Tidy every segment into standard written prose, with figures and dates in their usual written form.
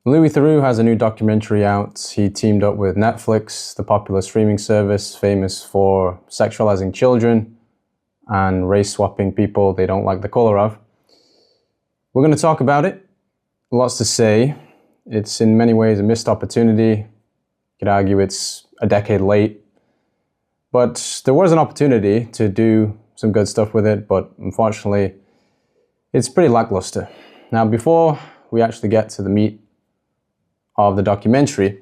Louis Theroux has a new documentary out. He teamed up with Netflix, the popular streaming service famous for sexualizing children and race-swapping people they don't like the color of. We're going to talk about it. Lots to say. It's in many ways a missed opportunity. You could argue it's a decade late. But there was an opportunity to do some good stuff with it, but unfortunately, it's pretty lackluster. Now, before we actually get to the meat of the documentary,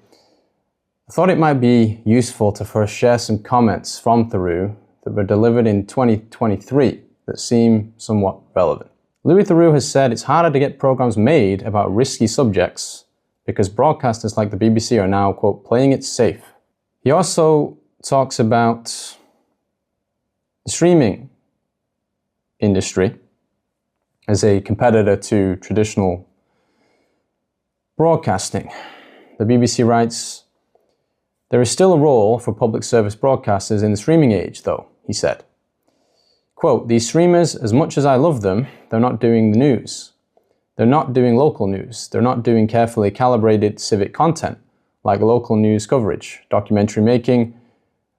I thought it might be useful to first share some comments from Theroux that were delivered in 2023 that seem somewhat relevant. Louis Theroux has said it's harder to get programs made about risky subjects because broadcasters like the BBC are now, quote, playing it safe. He also talks about the streaming industry as a competitor to traditional broadcasting. The BBC writes, "There is still a role for public service broadcasters in the streaming age, though," he said. Quote, "These streamers, as much as I love them, they're not doing the news. They're not doing local news. They're not doing carefully calibrated civic content, like local news coverage, documentary making,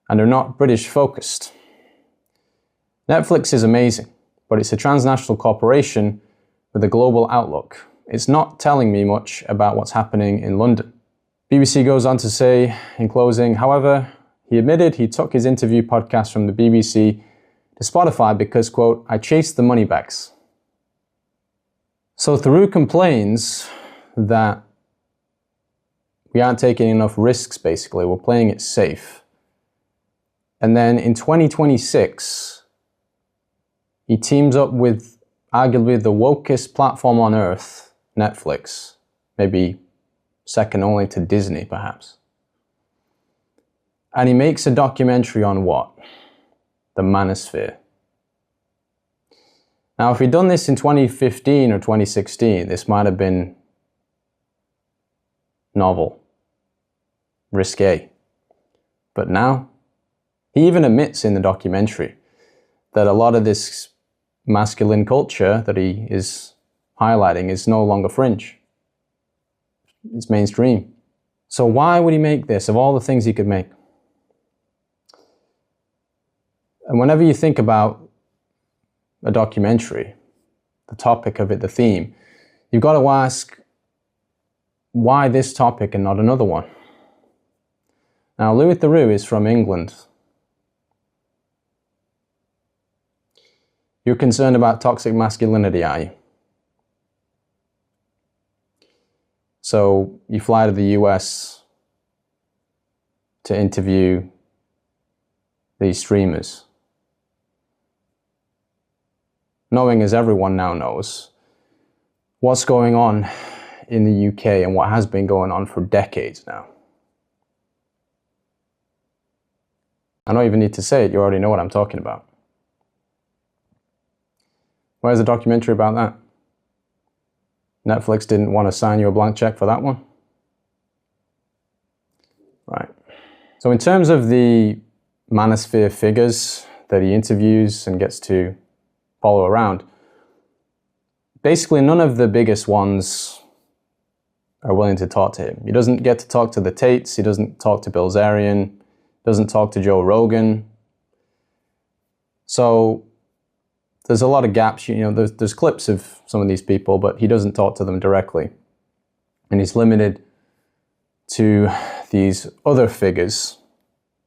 and they're not British focused. Netflix is amazing, but it's a transnational corporation with a global outlook. It's not telling me much about what's happening in London." BBC goes on to say, in closing, however, he admitted he took his interview podcast from the BBC to Spotify because, quote, "I chased the money bags." So Theroux complains that we aren't taking enough risks, basically. We're playing it safe. And then in 2026, he teams up with arguably the wokest platform on earth, Netflix, maybe second only to Disney, perhaps. And he makes a documentary on what? The Manosphere. Now, if he'd done this in 2015 or 2016, this might have been novel, risque. But now, he even admits in the documentary that a lot of this masculine culture that he is highlighting is no longer fringe. It's mainstream. So why would he make this of all the things he could make? And whenever you think about a documentary, the topic of it, the theme, you've got to ask, why this topic and not another one? Now, Louis Theroux is from England. You're concerned about toxic masculinity, are you? So you fly to the US to interview these streamers, knowing, as everyone now knows, what's going on in the UK and what has been going on for decades now. I don't even need to say it, you already know what I'm talking about. Where's the documentary about that? Netflix didn't want to sign you a blank check for that one? Right. So in terms of the Manosphere figures that he interviews and gets to follow around, basically none of the biggest ones are willing to talk to him. He doesn't get to talk to the Tates, he doesn't talk to Bill Zarian, doesn't talk to Joe Rogan. So there's a lot of gaps, you know, there's clips of some of these people, but he doesn't talk to them directly. And he's limited to these other figures.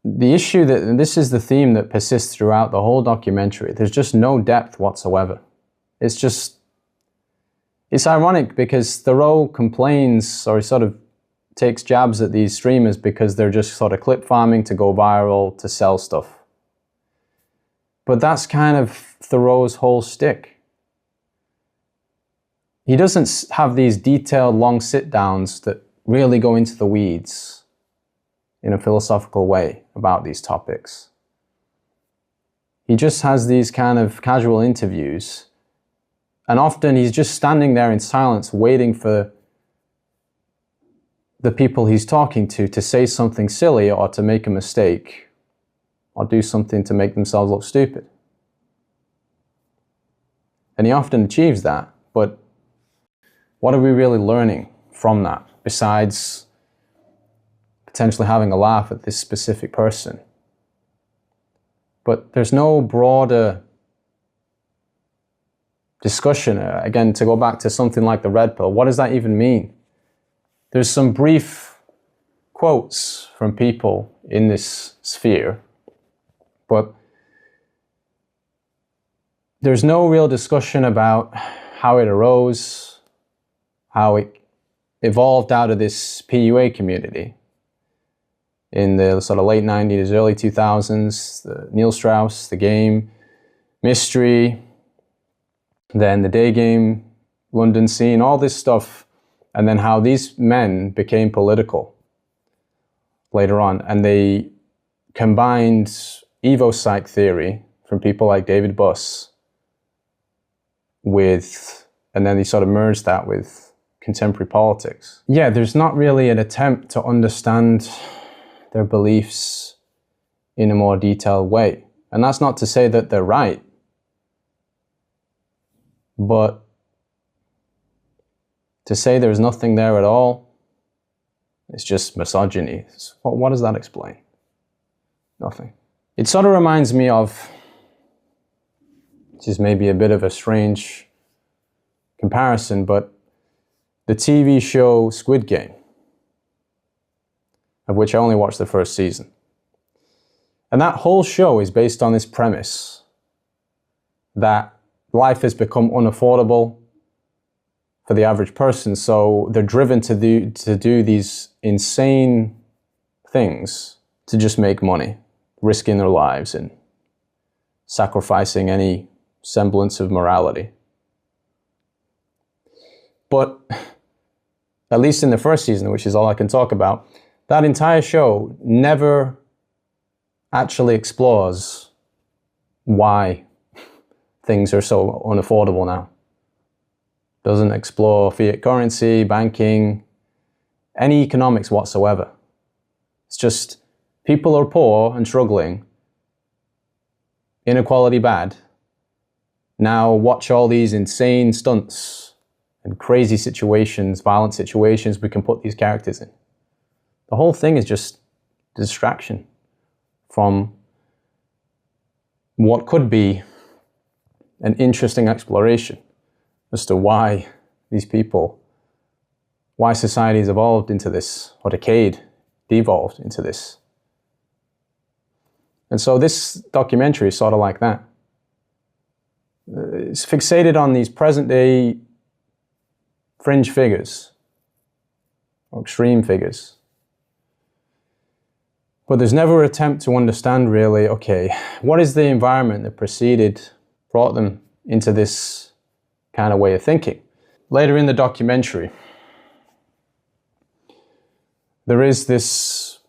The issue that, and this is the theme that persists throughout the whole documentary, there's just no depth whatsoever. It's ironic because Theroux complains, or he sort of takes jabs at these streamers because they're just sort of clip farming to go viral, to sell stuff. But that's kind of Theroux's whole shtick. He doesn't have these detailed long sit-downs that really go into the weeds in a philosophical way about these topics. He just has these kind of casual interviews, and often he's just standing there in silence waiting for the people he's talking to say something silly or to make a mistake or do something to make themselves look stupid. And he often achieves that, but what are we really learning from that? besides potentially having a laugh at this specific person. But there's no broader discussion. Again, to go back to something like the red pill, what does that even mean? There's some brief quotes from people in this sphere, but there's no real discussion about how it arose, how it evolved out of this PUA community in the sort of late 90s, early 2000s, the Neil Strauss, the game, mystery, then the day game, London scene, all this stuff, and then how these men became political later on. And they combined evo-psych theory from people like David Buss with, and then they sort of merged that with contemporary politics. Yeah, there's not really an attempt to understand their beliefs in a more detailed way. And that's not to say that they're right, but to say there's nothing there at all, it's just misogyny. What does that explain? Nothing. It sort of reminds me of, which is maybe a bit of a strange comparison, but the TV show Squid Game, of which I only watched the first season. And that whole show is based on this premise that life has become unaffordable for the average person, so they're driven to do these insane things to just make money, risking their lives and sacrificing any semblance of morality. But at least in the first season, which is all I can talk about, that entire show never actually explores why things are so unaffordable now. Doesn't explore fiat currency, banking, any economics whatsoever. It's just people are poor and struggling, inequality bad. Now watch all these insane stunts and crazy situations, violent situations we can put these characters in. The whole thing is just distraction from what could be an interesting exploration as to why these people, why society's evolved into this, or devolved into this. And so this documentary is sort of like that. It's fixated on these present-day fringe figures, or extreme figures. But there's never an attempt to understand really, okay, what is the environment that brought them into this kind of way of thinking. Later in the documentary, there is this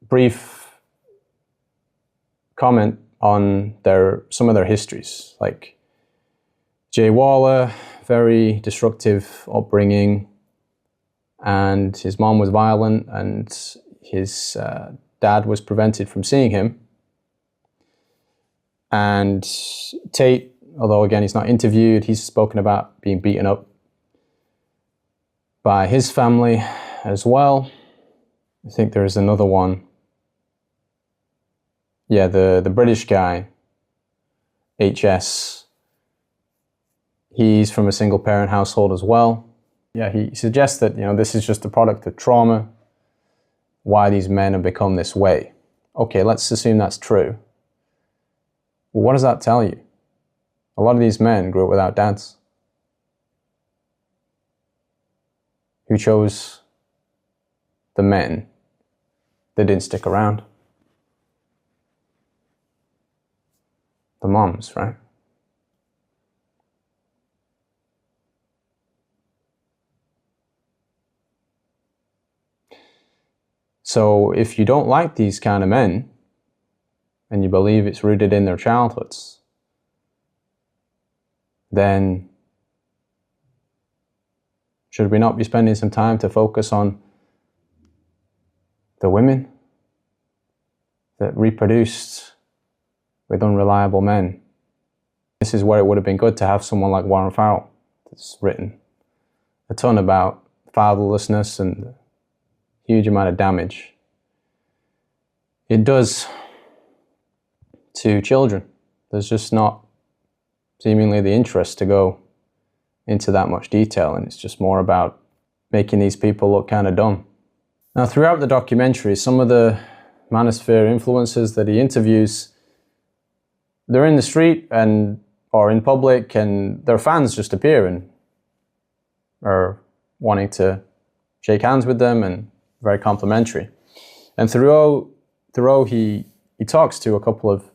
brief comment on some of their histories, like Jay Waller, very destructive upbringing, and his mom was violent, and his dad was prevented from seeing him. And Tate, although again he's not interviewed, he's spoken about being beaten up by his family as well. I think there is another one. Yeah, the British guy, HS, he's from a single parent household as well. Yeah, he suggests that, this is just a product of trauma, why these men have become this way. Okay, let's assume that's true. Well, what does that tell you? A lot of these men grew up without dads who chose the men that didn't stick around. The moms, right? So if you don't like these kind of men, and you believe it's rooted in their childhoods, then should we not be spending some time to focus on the women that reproduced with unreliable men? This is where it would have been good to have someone like Warren Farrell that's written a ton about fatherlessness and huge amount of damage it does to children. There's just not seemingly the interest to go into that much detail, and it's just more about making these people look kind of dumb. Now, throughout the documentary, some of the Manosphere influencers that he interviews, they're in the street or in public, and their fans just appear and are wanting to shake hands with them and very complimentary. And Theroux, he talks to a couple of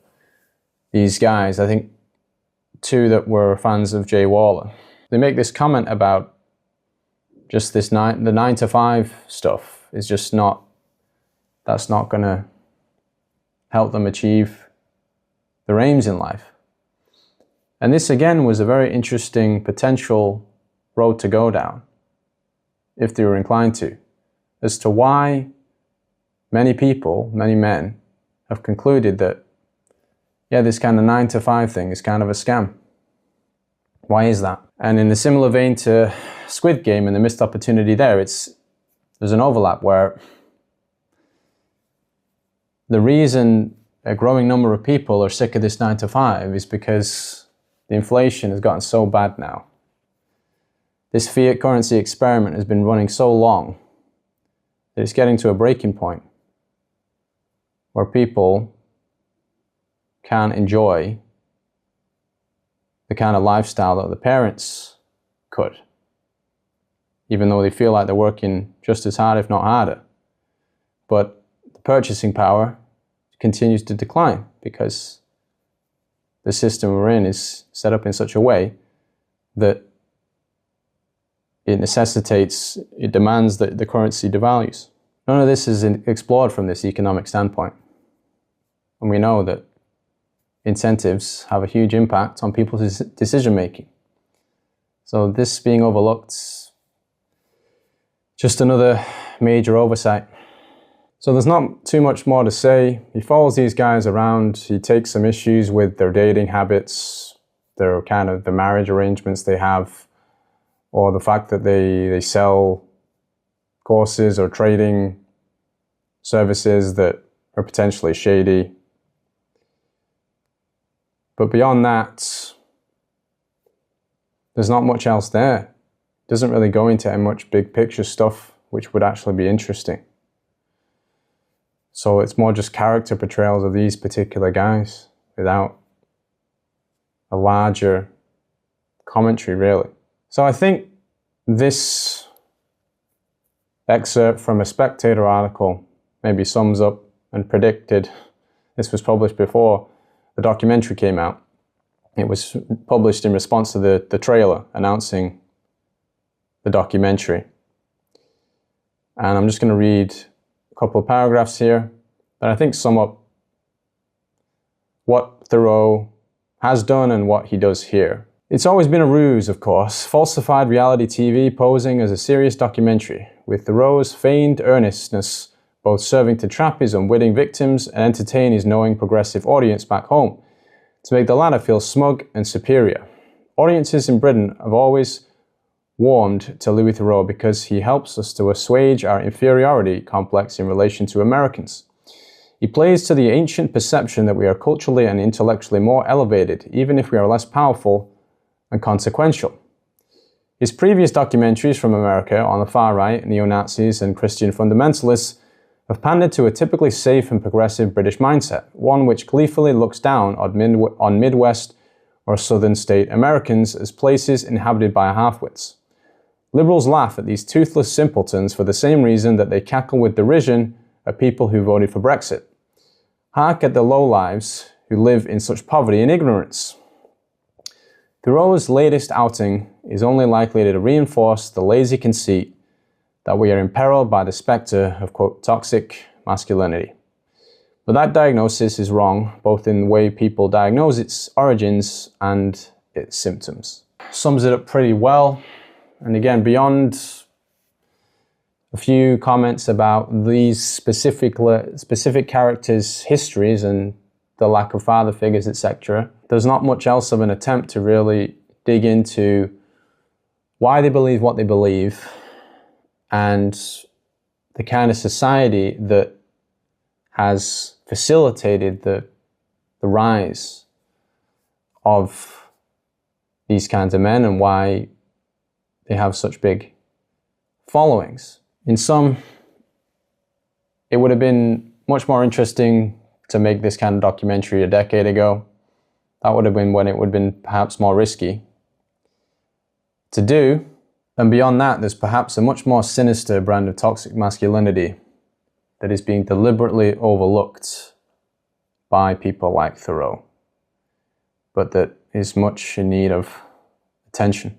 these guys, I think 2 that were fans of Jay Waller. They make this comment about just this the 9 to 5 stuff is just that's not going to help them achieve their aims in life. And this again was a very interesting potential road to go down, if they were inclined to, as to why many people, many men, have concluded that, yeah, this kind of 9 to 5 thing is kind of a scam. Why is that? And in a similar vein to Squid Game and the missed opportunity there's an overlap where the reason a growing number of people are sick of this 9 to 5 is because the inflation has gotten so bad now. This fiat currency experiment has been running so long that it's getting to a breaking point where people can't enjoy the kind of lifestyle that the parents could, even though they feel like they're working just as hard, if not harder. But the purchasing power continues to decline because the system we're in is set up in such a way that it demands that the currency devalues. None of this is explored from this economic standpoint. And we know that incentives have a huge impact on people's decision-making. So this being overlooked, just another major oversight. So there's not too much more to say. He follows these guys around. He takes some issues with their dating habits, the marriage arrangements they have, or the fact that they sell courses or trading services that are potentially shady. But beyond that, there's not much else there. It doesn't really go into much big picture stuff which would actually be interesting. So it's more just character portrayals of these particular guys without a larger commentary, really. So I think this excerpt from a Spectator article maybe sums up and predicted. This was published before the documentary came out. It was published in response to the trailer announcing the documentary. And I'm just going to read a couple of paragraphs here that I think sum up what Theroux has done and what he does here. It's always been a ruse, of course, falsified reality TV posing as a serious documentary, with Theroux's feigned earnestness both serving to trap his unwitting victims and entertain his knowing progressive audience back home, to make the latter feel smug and superior. Audiences in Britain have always warmed to Louis Theroux because he helps us to assuage our inferiority complex in relation to Americans. He plays to the ancient perception that we are culturally and intellectually more elevated, even if we are less powerful and consequential. His previous documentaries from America on the far right, neo-Nazis and Christian fundamentalists have pandered to a typically safe and progressive British mindset, one which gleefully looks down on Midwest or Southern state Americans as places inhabited by half-wits. Liberals laugh at these toothless simpletons for the same reason that they cackle with derision at people who voted for Brexit. Hark at the lowlives who live in such poverty and ignorance. Theroux's latest outing is only likely to reinforce the lazy conceit that we are imperiled by the spectre of, quote, toxic masculinity. But that diagnosis is wrong, both in the way people diagnose its origins and its symptoms. Sums it up pretty well. And again, beyond a few comments about these specific characters' histories and the lack of father figures, etc., there's not much else of an attempt to really dig into why they believe what they believe and the kind of society that has facilitated the rise of these kinds of men and why they have such big followings. In some, it would have been much more interesting to make this kind of documentary a decade ago. That would have been when it would have been perhaps more risky to do. And beyond that, there's perhaps a much more sinister brand of toxic masculinity that is being deliberately overlooked by people like Theroux, but that is much in need of attention.